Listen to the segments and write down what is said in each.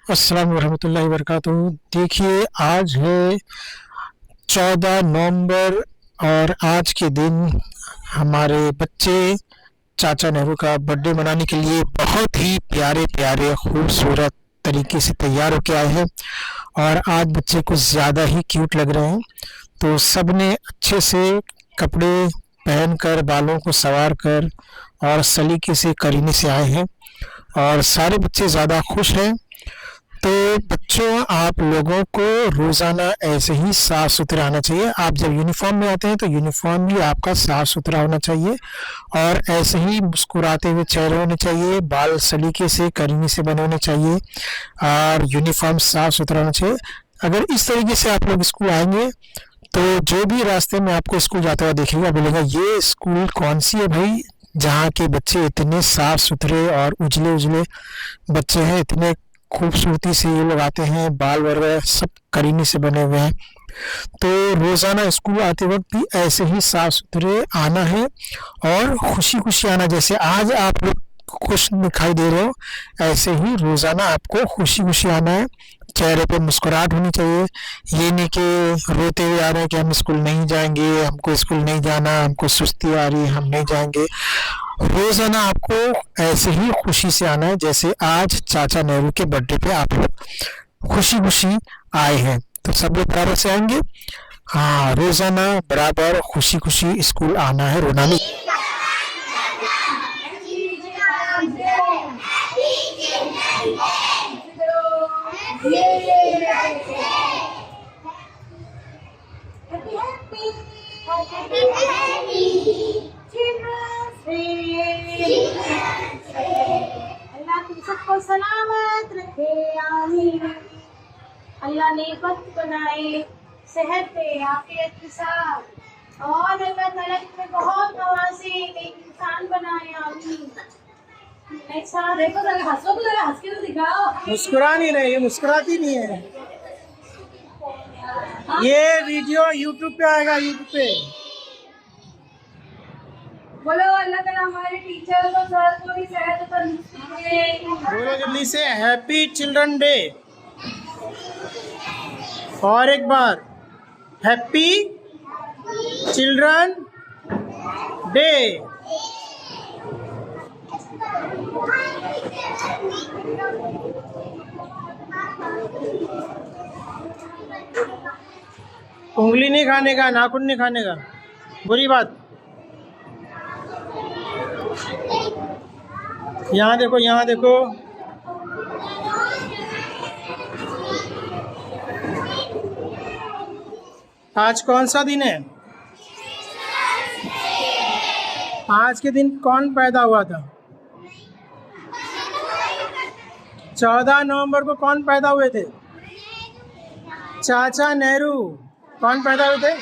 अस्सलाम वरहमतुल्लाहि वबरकातुहू। देखिए, आज है 14 नवंबर और आज के दिन हमारे बच्चे चाचा नेहरू का बर्थडे मनाने के लिए बहुत ही प्यारे प्यारे खूबसूरत तरीके से तैयार होके आए हैं। और आज बच्चे कुछ ज़्यादा ही क्यूट लग रहे हैं। तो सब ने अच्छे से कपड़े पहनकर, बालों को संवार कर और सलीके से करीने से आए हैं और सारे बच्चे ज़्यादा खुश हैं। तो बच्चों, आप लोगों को रोज़ाना ऐसे ही साफ सुथरा आना चाहिए। आप जब यूनिफॉर्म में आते हैं तो यूनिफॉर्म भी आपका साफ सुथरा होना चाहिए और ऐसे ही मुस्कुराते हुए चेहरे होने चाहिए, बाल सलीके से करीने से बने होने चाहिए और यूनिफॉर्म साफ सुथरा होना चाहिए। अगर इस तरीके से आप लोग स्कूल आएंगे तो जो भी रास्ते में आपको स्कूल जाता हुआ देखेगा बोलेगा, ये स्कूल कौन सी है भाई, जहाँ के बच्चे इतने साफ सुथरे और उजले उजले बच्चे हैं, इतने खूबसूरती से ये लोग आते हैं, बाल वगैरह सब करीने से बने हुए हैं। तो रोज़ाना स्कूल आते वक्त भी ऐसे ही साफ सुथरे आना है और खुशी खुशी आना। जैसे आज आप लोग खुश दिखाई दे रहे हो, ऐसे ही रोज़ाना आपको खुशी खुशी आना है। चेहरे पे मुस्कुराहट होनी चाहिए। ये नहीं कि रोते हुए आ रहे हैं कि हम स्कूल नहीं जाएंगे, हमको स्कूल नहीं जाना, हमको सुस्ती आ रही है, हम नहीं जाएंगे। रोजाना आपको ऐसे ही खुशी से आना है जैसे आज चाचा नेहरू के बर्थडे पे आप लोग खुशी खुशी आए हैं। तो सब लोग बराबर से आएंगे। हाँ, रोजाना बराबर खुशी खुशी स्कूल आना है, रोना नहीं। अल्लाह तुम सबको सलामत रखे, आमीन। अल्लाह नेमत बनाए, सेहत पे आफियत के साथ, और अल्लाह ताला तुम्हें बहुत नवाजे, एक इंसान बनाए, आमीन। ऐसा देखो, जरा हंसो तो, जरा हंस के तो दिखाओ। मुस्कुरा नहीं रही है, मुस्कुराती नहीं है। ये वीडियो यूट्यूब पे आएगा, यूट्यूब पे। बोलो अल्लाह ताला हमारे टीचर्स और सर को भी सेहत और तंदुरुस्ती दे। बोलो जल्दी से, हैप्पी चिल्ड्रन डे। और एक बार, हैप्पी चिल्ड्रन डे। उंगली नहीं खाने का, नाखून नहीं खाने का, बुरी बात। यहाँ देखो, यहाँ देखो। आज कौन सा दिन है? आज के दिन कौन पैदा हुआ था? 14 नवंबर को कौन पैदा हुए थे? चाचा नेहरू। कौन पैदा हुए थे?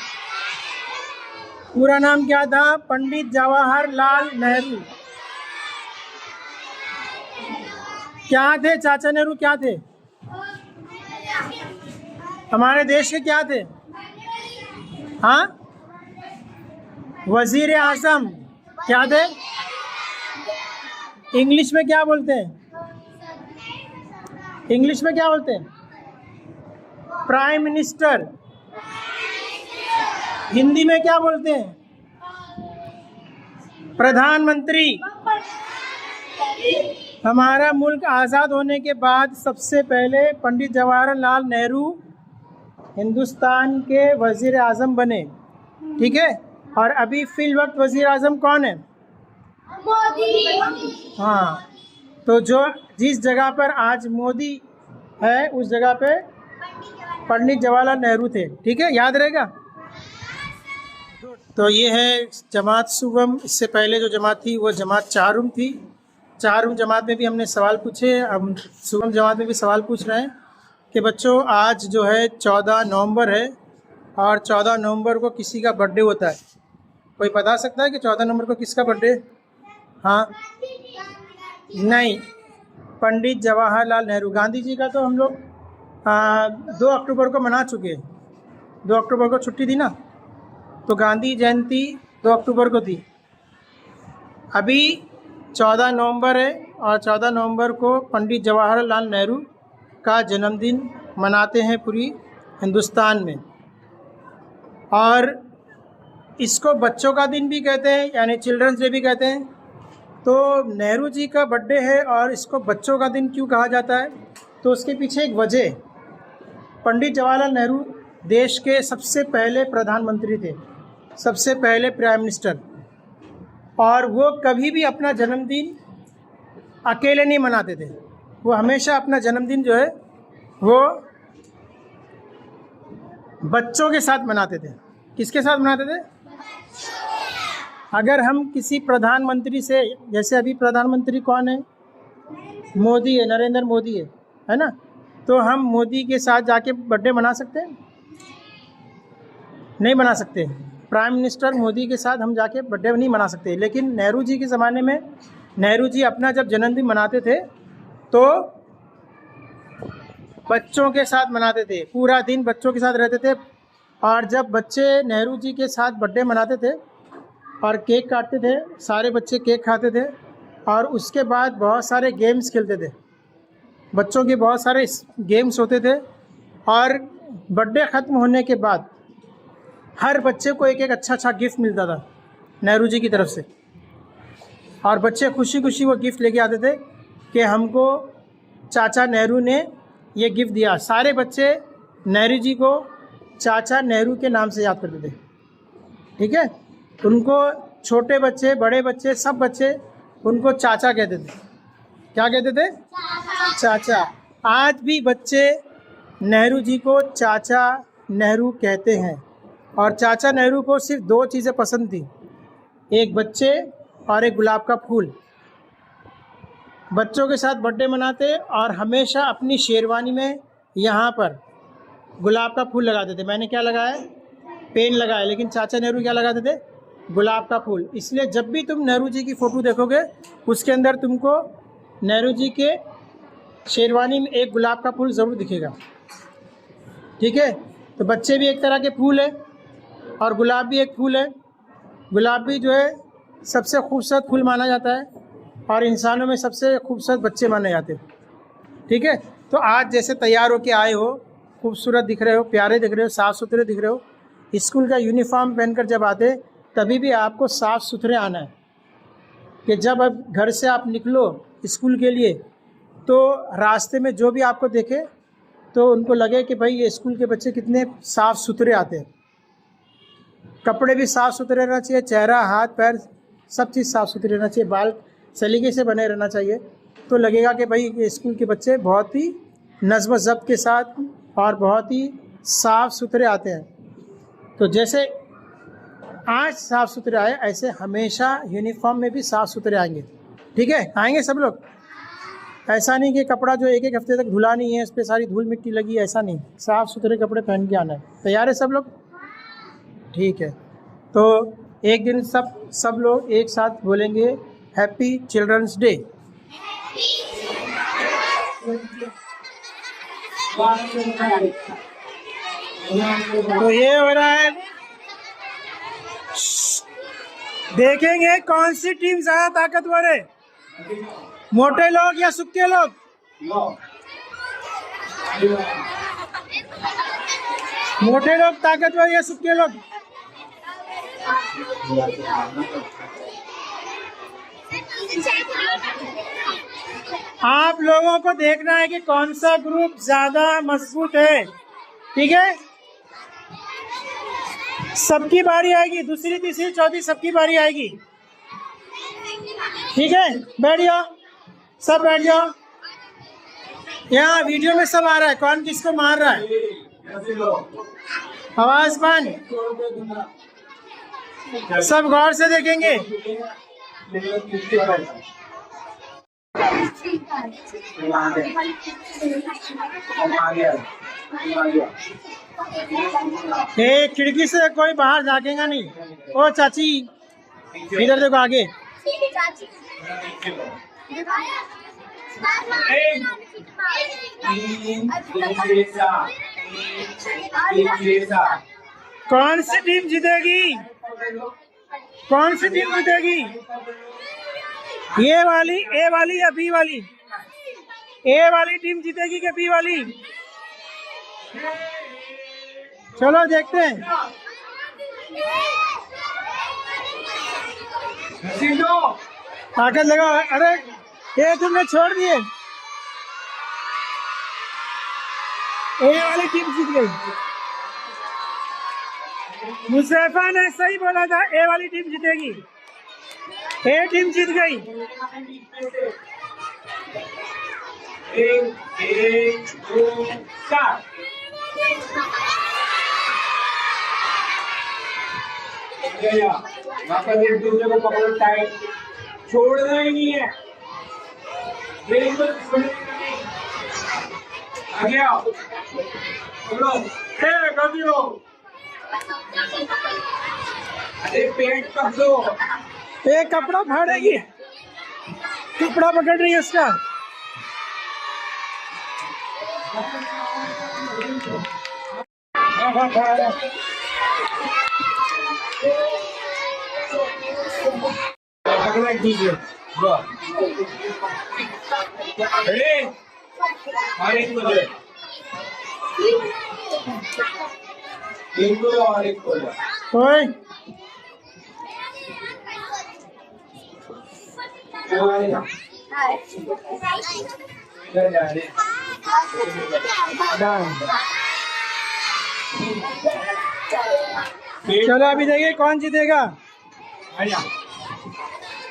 पूरा नाम क्या था? पंडित जवाहरलाल नेहरू। क्या थे चाचा नेहरू? क्या थे? हमारे देश के क्या थे? हाँ, वजीर आजम। क्या थे? इंग्लिश में क्या बोलते हैं? इंग्लिश में क्या बोलते हैं? Prime minister. हिंदी में क्या बोलते हैं? प्रधानमंत्री। हमारा मुल्क आज़ाद होने के बाद सबसे पहले पंडित जवाहरलाल नेहरू हिंदुस्तान के वज़ीर आज़म बने, ठीक है। और अभी फिल वक्त वज़ीर आज़म कौन है? मोदी। हाँ, तो जो जिस जगह पर आज मोदी है उस जगह पे पंडित जवाहरलाल नेहरू थे, ठीक है, याद रहेगा। तो ये है जमात सुगम। इससे पहले जो जमात थी वो जमात चारुम थी। चारुम जमात में भी हमने सवाल पूछे, अब सुगम जमात में भी सवाल पूछ रहे हैं कि बच्चों, आज जो है 14 नवंबर है और 14 नवंबर को किसी का बर्थडे होता है। कोई बता सकता है कि 14 नवंबर को किसका बर्थडे? हाँ, नहीं, पंडित जवाहरलाल नेहरू। गांधी जी का तो हम लोग 2 अक्टूबर को मना चुके हैं। 2 अक्टूबर को छुट्टी थी ना, तो गांधी जयंती 2 अक्टूबर को थी। अभी 14 नवंबर है और 14 नवंबर को पंडित जवाहरलाल नेहरू का जन्मदिन मनाते हैं पूरी हिंदुस्तान में, और इसको बच्चों का दिन भी कहते हैं, यानी चिल्ड्रंस डे भी कहते हैं। तो नेहरू जी का बर्थडे है और इसको बच्चों का दिन क्यों कहा जाता है, तो उसके पीछे एक वजह। पंडित जवाहरलाल नेहरू देश के सबसे पहले प्रधानमंत्री थे, सबसे पहले प्राइम मिनिस्टर, और वो कभी भी अपना जन्मदिन अकेले नहीं मनाते थे। वो हमेशा अपना जन्मदिन जो है वो बच्चों के साथ मनाते थे। किसके साथ मनाते थे? अगर हम किसी प्रधानमंत्री से, जैसे अभी प्रधानमंत्री कौन है? मोदी है, नरेंद्र मोदी है ना? तो हम मोदी के साथ जाके बर्थडे मना सकते हैं? नहीं मना सकते। प्राइम मिनिस्टर मोदी के साथ हम जाके बर्थडे नहीं मना सकते। लेकिन नेहरू जी के ज़माने में नेहरू जी अपना जब जन्मदिन मनाते थे तो बच्चों के साथ मनाते थे, पूरा दिन बच्चों के साथ रहते थे। और जब बच्चे नेहरू जी के साथ बर्थडे मनाते थे और केक काटते थे, सारे बच्चे केक खाते थे, और उसके बाद बहुत सारे गेम्स खेलते थे। बच्चों के बहुत सारे गेम्स होते थे, और बर्थडे ख़त्म होने के बाद हर बच्चे को एक एक अच्छा गिफ्ट मिलता था नेहरू जी की तरफ से, और बच्चे खुशी खुशी वो गिफ्ट लेके आते थे कि हमको चाचा नेहरू ने ये गिफ्ट दिया। सारे बच्चे नेहरू जी को चाचा नेहरू के नाम से याद करते थे, ठीक है? उनको छोटे बच्चे, बड़े बच्चे, सब बच्चे उनको चाचा कहते थे। क्या कहते थे? चाचा। आज भी बच्चे नेहरू जी को चाचा नेहरू कहते हैं, और चाचा नेहरू को सिर्फ दो चीज़ें पसंद थी, एक बच्चे और एक गुलाब का फूल। बच्चों के साथ बर्थडे मनाते और हमेशा अपनी शेरवानी में यहाँ पर गुलाब का फूल लगाते थे। मैंने क्या लगाया? पेन लगाया, लेकिन चाचा नेहरू क्या लगाते थे? गुलाब का फूल। इसलिए जब भी तुम नेहरू जी की फ़ोटो देखोगे उसके अंदर तुमको नेहरू जी के शेरवानी में एक गुलाब का फूल ज़रूर दिखेगा, ठीक है? तो बच्चे भी एक तरह के फूल है और गुलाब भी एक फूल है। गुलाब भी जो है सबसे खूबसूरत फूल माना जाता है, और इंसानों में सबसे खूबसूरत बच्चे माने जाते हैं, ठीक है? तो आज जैसे तैयार होके आए हो, खूबसूरत दिख रहे हो, प्यारे दिख रहे हो, साफ़ सुथरे दिख रहे हो। स्कूल का यूनिफॉर्म पहनकर जब आते तभी भी आपको साफ़ सुथरे आना है, कि जब अब घर से आप निकलो स्कूल के लिए तो रास्ते में जो भी आपको देखे तो उनको लगे कि भाई ये स्कूल के बच्चे कितने साफ़ सुथरे आते हैं। कपड़े भी साफ़ सुथरे रहना चाहिए, चेहरा, हाथ, पैर, सब चीज़ साफ़ सुथरी रहना चाहिए, बाल सलीके से बने रहना चाहिए। तो लगेगा कि भाई ये स्कूल के बच्चे बहुत ही नज़्म ज़ब्त के साथ और बहुत ही साफ़ सुथरे आते हैं। तो जैसे आज साफ़ सुथरे आए, ऐसे हमेशा यूनिफॉर्म में भी साफ़ सुथरे आएंगे, ठीक है? आएंगे सब लोग। ऐसा नहीं कि कपड़ा जो एक एक हफ्ते तक धुला नहीं है, इस पर सारी धूल मिट्टी लगी, ऐसा नहीं। साफ़ सुथरे कपड़े पहन के आना है। तैयार है सब लोग? ठीक है। तो एक दिन सब लोग एक साथ बोलेंगे हैप्पी चिल्ड्रंस डे। तो ये हो रहा है, देखेंगे कौन सी टीम ज्यादा ताकतवर है, मोटे लोग या सुक्के लोग? मोटे लोग ताकतवर या सुक्के लोग? आप लोगों को देखना है कि कौन सा ग्रुप ज्यादा मजबूत है, ठीक है? सबकी बारी आएगी, दूसरी, तीसरी, चौथी सबकी बारी आएगी, ठीक है? बैठ जाओ, सब बैठ जाओ। यहाँ वीडियो में सब आ रहा है, कौन किसको मार रहा है, आवाज बंद, सब गौर से देखेंगे। खिड़की से कोई बाहर झाँकेगा नहीं। ओ चाची इधर देखो आगे। कौन सी टीम जीतेगी? कौन सी टीम जीतेगी? ये वाली, ए वाली या बी वाली? ए वाली टीम जीतेगी कि बी वाली? चलो देखते हैं। ताकत लगाओ। अरे ये तुमने छोड़ दिए। ए वाली टीम जीत गई। मुसैफा ने सही बोला था, ए वाली टीम जीतेगी। ए टीम जीत गई। एक दो चार। वापस एक दूसरे को पकड़ो टाइट, छोड़ना ही नहीं है। बिल्कुल छोड़ना नहीं। आगे आओ, पकड़ो, गलती हो। अरे पेट पकड़ो। एक कपड़ा फाड़ेगी, कपड़ा पकड़ रही है उसका। पकड़ो एक दूसरे को। और एक को दे। एक को और एक को दे। ओए चलो अभी देखिए कौन जीतेगा,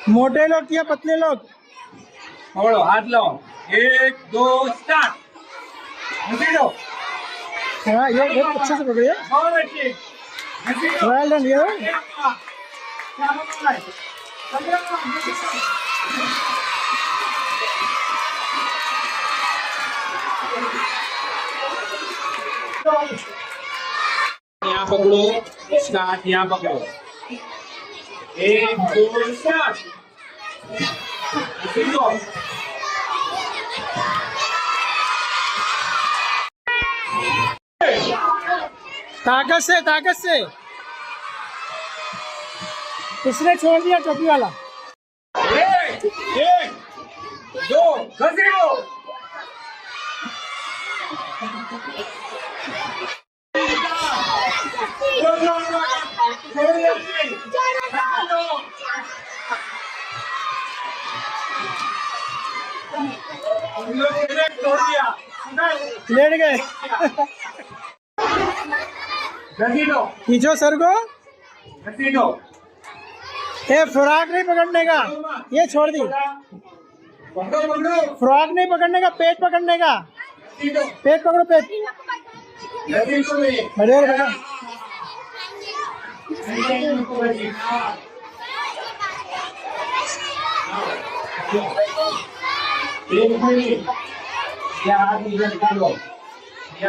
मोटे लोग या पतले लोग। पकड़ो, हाथ लो। एक दो स्टार्ट। हाँ ये बहुत अच्छे से पकड़िए। बहुत अच्छी। Well done. ये यहाँ पकड़ो, स्टार्ट। यहाँ पकड़ो। एक दो स्टार्ट। ताकत से, ताकत से। इसने छोड़ दिया टोपी वाला। एक दो घसीटो। लेट गए। घसीटो, खींचो सर को। घसीटो। ये फ्रॉक नहीं पकड़ने का, ये छोड़ दी। पकड़ो पकड़ो। फ्रॉक नहीं पकड़ने का, पेट पकड़ने का। घसीटो, पेट पकड़ो, पेट। घसीटो में। बढ़िया बेटा।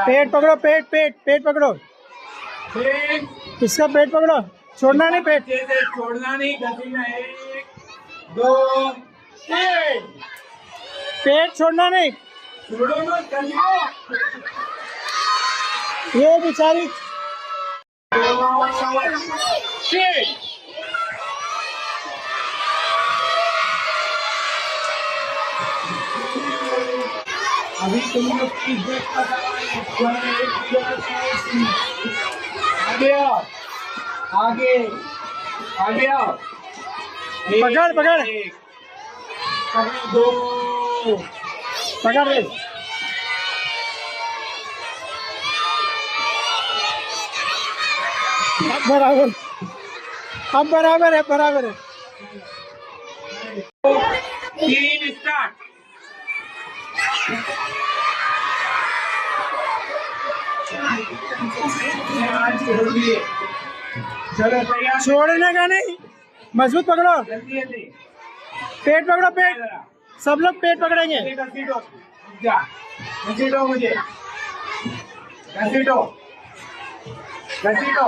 पेट पकड़ो, पेट पेट पेट पकड़ो। इसका पेट पकड़ो, छोड़ना नहीं पेट। छोड़ना नहीं, घसीटना। एक दो तीन। पेट छोड़ना नहीं। छोड़ो मत, घसीटो। ये बेचारी। तीन। अभी तुम लोग की इज्जत का सवाल है। आगे आओ, आगे आगे आओ। पकड़ पकड़ पकड़ दो। पकड़ रे। अब बराबर, अब बराबर है, बराबर है। तीन स्टार्ट। चलो तैयार। छोड़ने का नहीं, मजबूत पकड़ो। जल्दी जल्दी। पेट पकड़ो, पेट। सब लोग पेट पकड़ेंगे। घसीटो, जा घसीटो मुझे। घसीटो, घसीटो,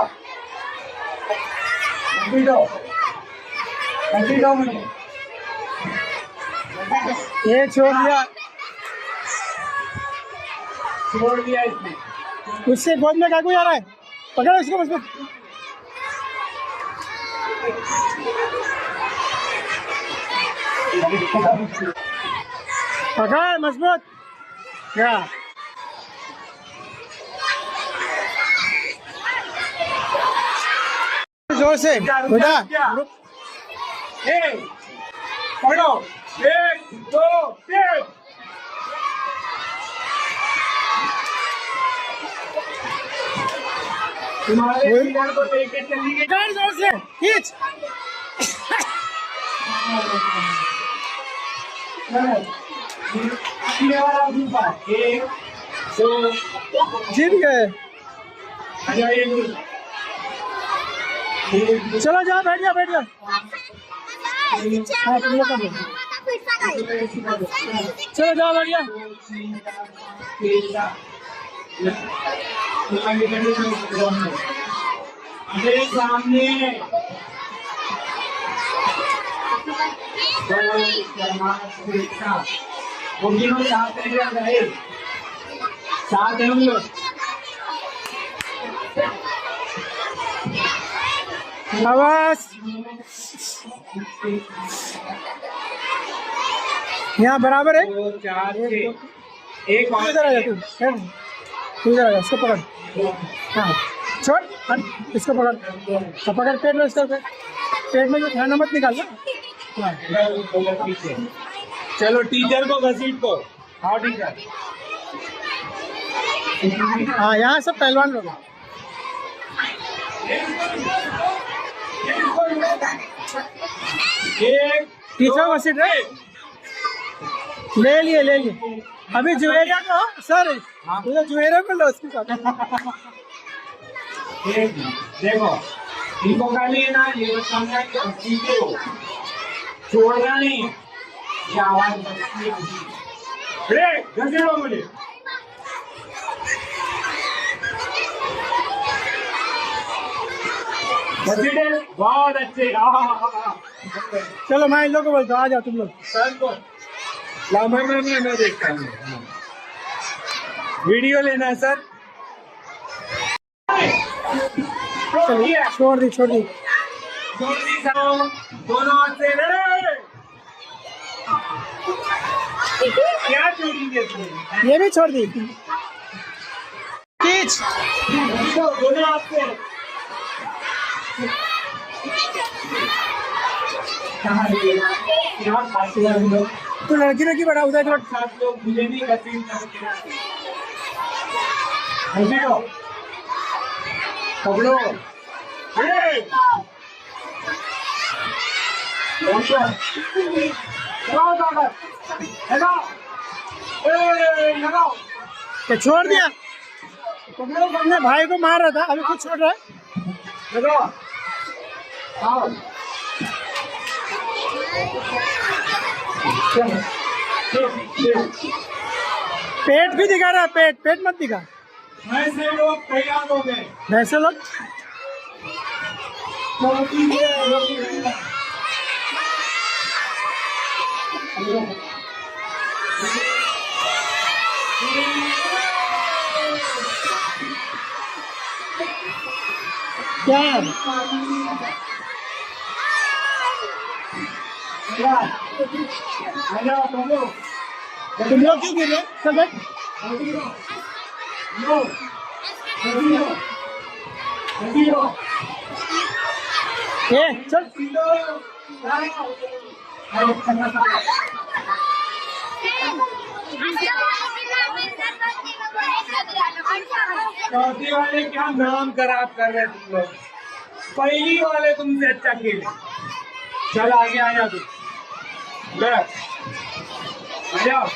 घसीटो, घसीटो मुझे। ये छोड़ दिया, छोड़ दिया इसने। उससे गोद में काकू जा रहा है। पकड़ो इसको मजबूत। पकड़ मजबूत। क्या जोर से बेटा पढ़ो 1 2 3 तुम्हारे लीडर को लेके चलिए जोर से खींच ये वाला ग्रुप 1 2 जीत गए चलो जाओ बैठ जाओ हाँ तुम लोग कर लो चलो जाओ बैठ जाओ मेरे सामने वो तीनों साथ रहे साथ है हम लोग आवाज यहाँ बराबर है 2 4 6 एक और इधर आ जा तू इधर आ जा इसको पकड़ हाँ छोड़ हट इसको पकड़ हाँ, पकड़ पेट में इसको पेट में जो खाना मत निकालना हाँ। पीछे चलो टीचर को घसीट को हाँ टीचर हाँ यहाँ सब पहलवान लोग हैं। एक टीचर को घसीट रहे ले लिए अभी जुएरिया को सर उधर जुएरिया को लो उसके साथ एक देखो इनको खाली है ना ये बस समझा कि सीखे हो छोड़ना नहीं ये आवाज घसीटो मुझे घसीटे बहुत अच्छे चलो मैं इन लोग को बोलता हूँ आ जाओ तुम लोग सर को ला मैं देखता हूँ वीडियो लेना है सर चलो छोड़ दी दोनों हाथ से लड़े क्या छोड़ेंगे तुम ये भी छोड़ दी खींच दोनों हाथ से यहाँ खाते हैं हम लोग तो लड़की बड़ा उधर साथ लोग मुझे नहीं घसीट घसीटो पकड़ो लगाओ तो छोड़ दिया अपने भाई को मार रहा था अभी कुछ छोड़ रहा है लगाओ आओ पेट भी दिखा रहा है पेट मत दिखा ऐसे लोग तैयार हो गए वैसे लोग क्या तुम लोग क्यों गिर रहे चल बैठ ये चल चौथी वाले क्या नाम खराब कर रहे तुम लोग पहली वाले तुमसे अच्छा खेले चल आगे आ जा तू ले आ जाओ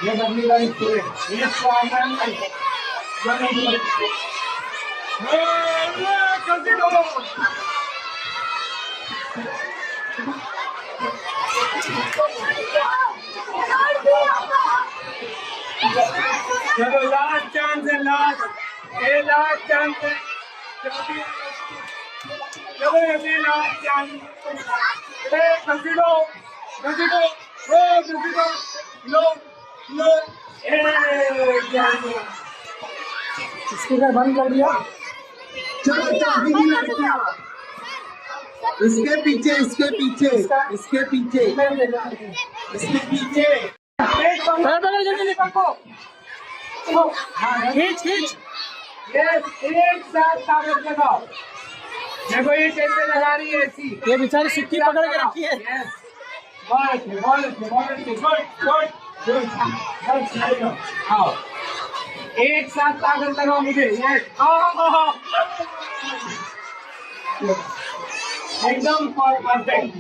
ये बदली वाली स्टूडेंट ये स्वागत चलो लास्ट चांस है लास्ट चांस है चलो ये लास्ट चांस घसीटो लो स्पीकर बंद कर दिया इसके पीछे जल्दी पकड़ो हाँ, खींच खींच। यस, एक साथ ताकत लगाओ। देखो ये कैसे लगा रही है ऐसी। ये बेचारी सिक्की पकड़ के रखी है। यस, बहुत अच्छे, बहुत अच्छे, बहुत अच्छे, गुड गुड गुड। बस very good। आओ, एक साथ ताकत लगाओ मुझे। यस, एकदम परफेक्ट।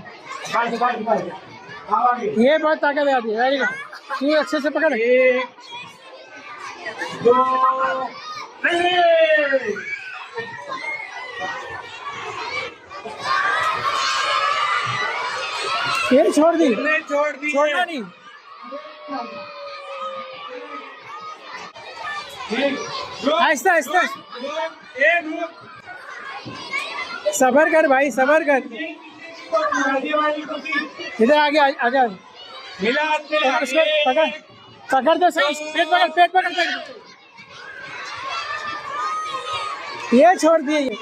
बस बस बस, आओ आगे। ये बहुत ताकत आती है। वेरी गुड, तू अच्छे से पकड़। एक, दो, तीन। ये छोड़ दी, तुमने छोड़ दी। छोड़ना नहीं। आहिस्ता आहिस्ता, एक रुक। सबर कर भाई, सबर कर। इधर आगे आगे मिला हाथ में, पकड़ उसको, पकड़ पकड़ दे सही। पेट पकड़, पेट पकड़, पेट। ये छोड़ दिए ये।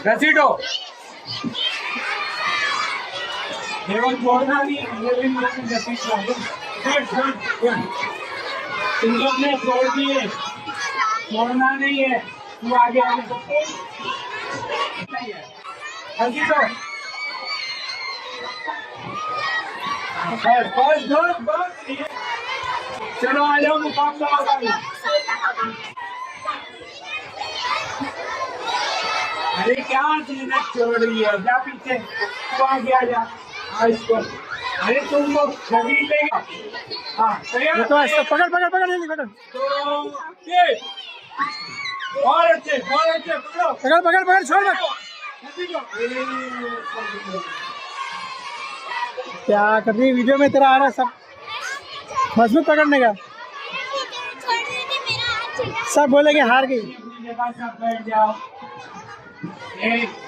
घसीटो। देखो छोड़ना नहीं, ये भी मुझे घसीटना। Good good good. तुम लोग ने छोड़ दिए, छोड़ना नहीं है। तू आगे आगे घसीटो। बस बस बस बस। चलो आ जाओ, मुकाबला होगा। अरे क्या चीज छोड़ रही है, जा पीछे। तू आगे आ जा। इसको, अरे तुम लोग खरीद लेगा। हाँ ये तो ऐसा पकड़ पकड़ पकड़, जल्दी पकड़। तो ये और अच्छे पकड़ो। पकड़ पकड़ पकड़, छोड़ मत। क्या कर रही है? वीडियो में तेरा आ रहा है सब। मजबूत पकड़ने का। सब बोलेंगे हार गई। बैठ जाओ।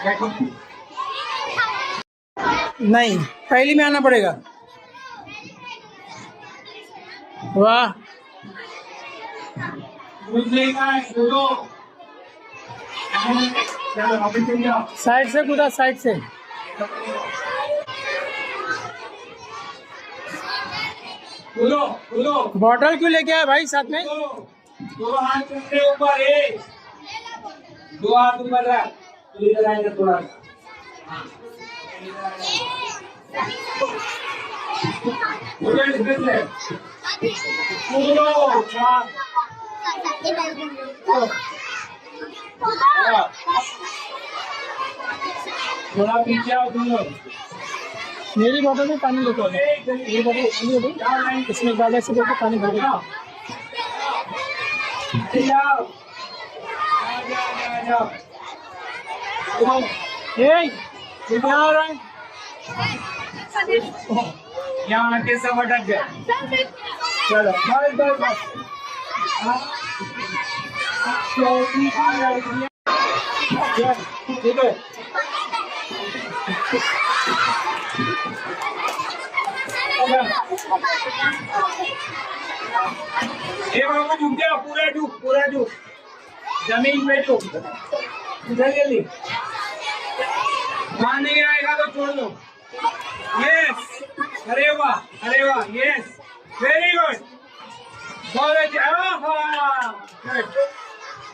बैठो। नहीं, पहली में आना पड़ेगा। वाह, कूदो। चलो अभी चल जाओ। साइड से कूदा, साइड से। कूदो कूदो। बॉटल क्यों लेके आया भाई साथ में? दो हाथ अपने ऊपर है, दो हाथ ऊपर रख। इधर आएगा थोड़ा। थोड़ा पीछे आओ तुम लोग। मेरी बॉटल में पानी लेके आओ। मेरी बॉटल खाली हो गई, इसमें डाले से लेके पानी भर दो। क्या हो रहा है? यहाँ आके सब अटक गए। चलो बस बस बस। ठीक है। ये बाबू झुक जाओ, पूरा झुक, पूरा झुक। जमीन पे झुक। जल्दी वहाँ नहीं आएगा तो छोड़ दो। यस, अरे वाह, यस, वेरी गुड, बहुत अच्छा।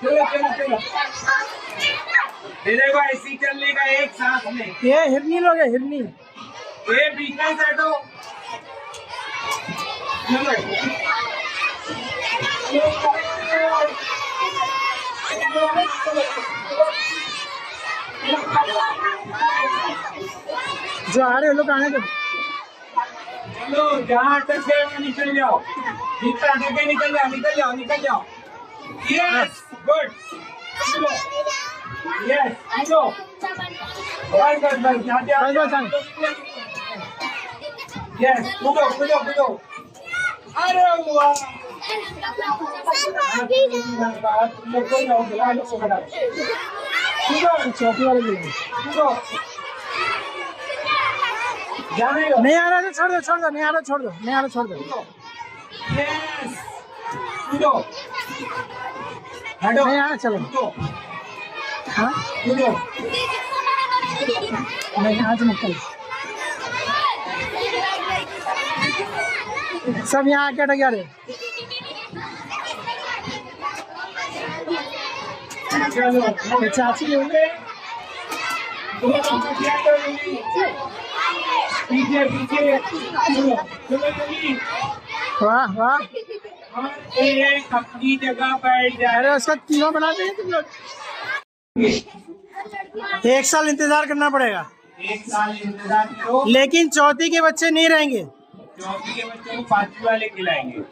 चलो चलो चलो, देखो ऐसी चलने का एक सांस में। ये हिरनी लोग है, हिरनी। ये बीच में बैठो। जो आ रहे लोग आने दो। चलो जहाँ अटक गए वहाँ निकल जाओ, जितना अटके निकल जाओ, निकल जाओ, निकल जाओ। Yes, good. यस, चलो बस जाते यस, कूदो कूदो कूदो। अरे वाह, चौकी वाले लोग कूदो। जाने दो। नहीं आ रहा तो छोड़ दो, छोड़ दो। नहीं आ रहा छोड़ दो, नहीं आ रहा छोड़ दो। यस, कूदो। हटो, नहीं आ रहा, चलो। कूदो हाँ कूदो। नहीं, आज निकल। सब यहाँ आके अटक जा रहे। चलो ये चाची होंगे। पीछे पीछे चलो चलो जल्दी वाह वाह, एक अपनी जगह बैठ जा अरे उसका तीनों बनाते हैं तुम लोग। 1 साल इंतजार करना पड़ेगा, 1 साल इंतजार करो। लेकिन चौथी के बच्चे नहीं रहेंगे। चौथी के बच्चों को 5वीं वाले खिलाएंगे।